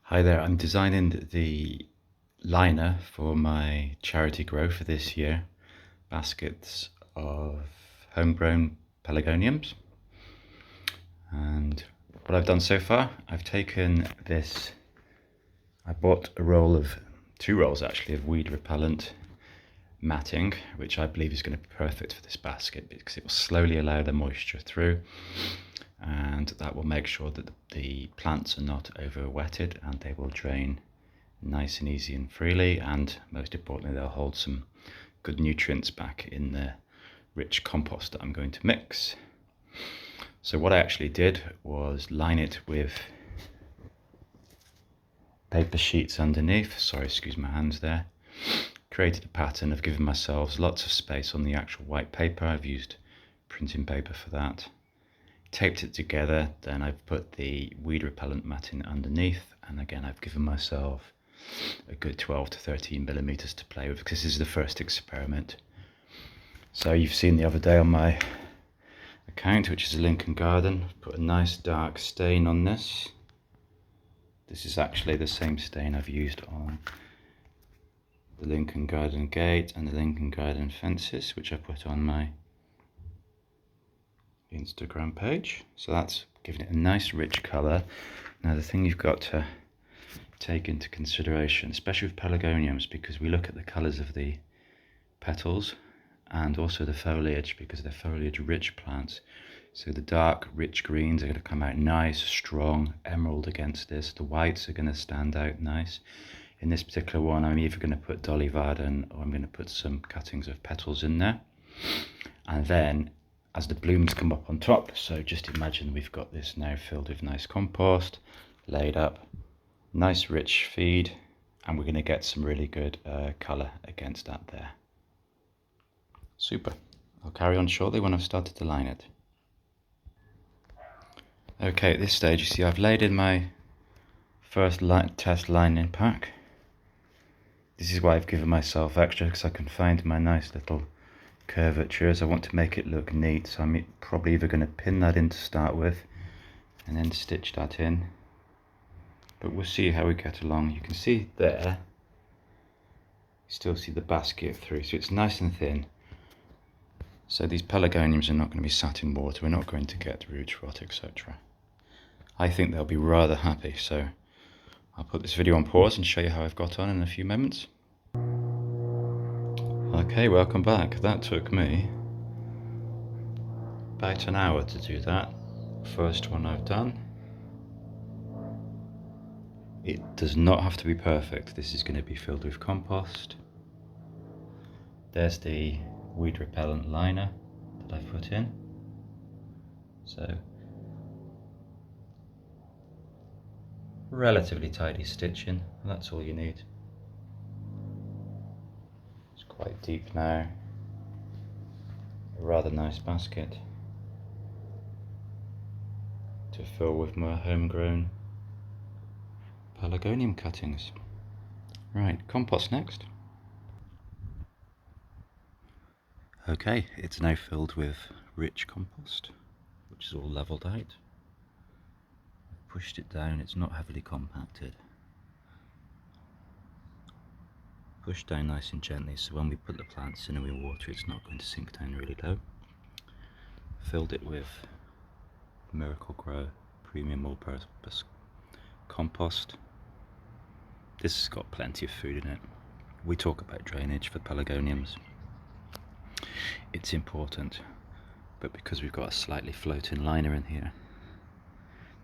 Hi there, I'm designing the liner for my charity grow for this year. Baskets of homegrown pelargoniums. And what I've done so far, I've taken this, I bought two rolls actually, of weed repellent matting, which I believe is going to be perfect for this basket because it will slowly allow the moisture through. And that will make sure that the plants are not over wetted and they will drain nice and easy and freely, and most importantly they'll hold some good nutrients back in the rich compost that I'm going to mix. So what I actually did was line it with paper sheets underneath. Sorry, excuse my hands there. Created a pattern. I've given myself lots of space on the actual white paper. I've used printing paper for that. Taped it together, then I've put the weed repellent matting underneath, and again I've given myself a good 12 to 13 millimeters to play with because this is the first experiment. So you've seen the other day on my account, which is a Lincoln Garden, I've put a nice dark stain on this. This is actually the same stain I've used on the Lincoln Garden gate and the Lincoln Garden fences, which I put on my Instagram page. So that's giving it a nice rich colour. Now the thing you've got to take into consideration, especially with pelargoniums, because we look at the colours of the petals and also the foliage, because they're foliage rich plants. So the dark rich greens are going to come out nice, strong, emerald against this. The whites are going to stand out nice. In this particular one, I'm either going to put Dolly Varden or I'm going to put some cuttings of petals in there. And then as the blooms come up on top, so just imagine we've got this now filled with nice compost, laid up, nice rich feed, and we're going to get some really good colour against that there. Super. I'll carry on shortly when I've started to line it. Okay, at this stage you see I've laid in my first test lining pack. This is why I've given myself extra, because I can find my nice little curvatures. I want to make it look neat, so I'm probably either going to pin that in to start with and then stitch that in, but we'll see how we get along. You can see there, you still see the basket through, so it's nice and thin. So these pelargoniums are not going to be sat in water, we're not going to get root rot, etc. I think they'll be rather happy, so I'll put this video on pause and show you how I've got on in a few moments. Okay, welcome back. That took me about an hour to do that. First one I've done. It does not have to be perfect. This is going to be filled with compost. There's the weed repellent liner that I've put in. So relatively tidy stitching, that's all you need. It's quite deep now. A rather nice basket to fill with my homegrown pelargonium cuttings. Right, compost next. Okay, it's now filled with rich compost, which is all levelled out. I've pushed it down, it's not heavily compacted. Push down nice and gently, so when we put the plants in and we water, it's not going to sink down really low. Filled it with Miracle Grow Premium All-Purpose Compost. This has got plenty of food in it. We talk about drainage for pelargoniums. It's important, but because we've got a slightly floating liner in here,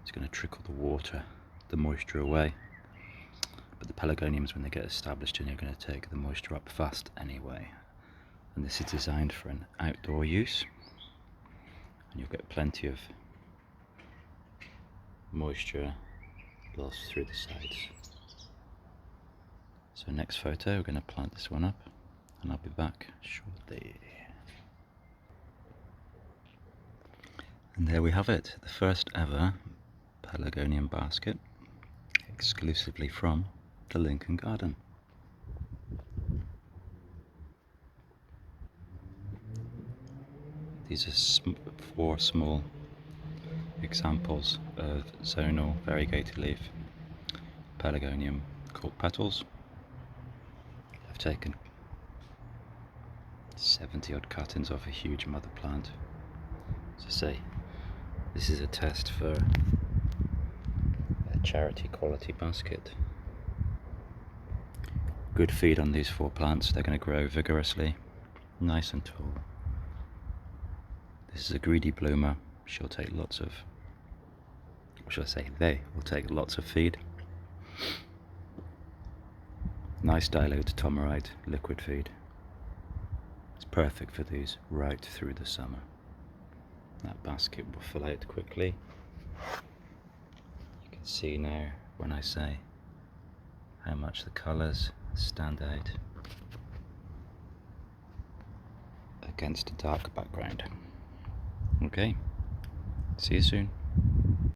it's going to trickle the water, the moisture away. But the pelargoniums, when they get established in, are going to take the moisture up fast anyway. And this is designed for an outdoor use, and you'll get plenty of moisture lost through the sides. So next photo, we're going to plant this one up, and I'll be back shortly. And there we have it, the first ever pelargonium basket, exclusively from the Lincoln Garden. These are 4 small examples of zonal variegated leaf Pelargonium called petals. I've taken 70 odd cuttings off a huge mother plant. As I say, this is a test for a charity quality basket. Good feed on these 4 plants, they're going to grow vigorously, nice and tall. This is a greedy bloomer, she'll take lots of, or should I say they will take lots of feed. Nice dilute tomerite liquid feed. It's perfect for these right through the summer. That basket will fill out quickly. You can see now when I say how much the colours stand out against a dark background. Okay, see you soon.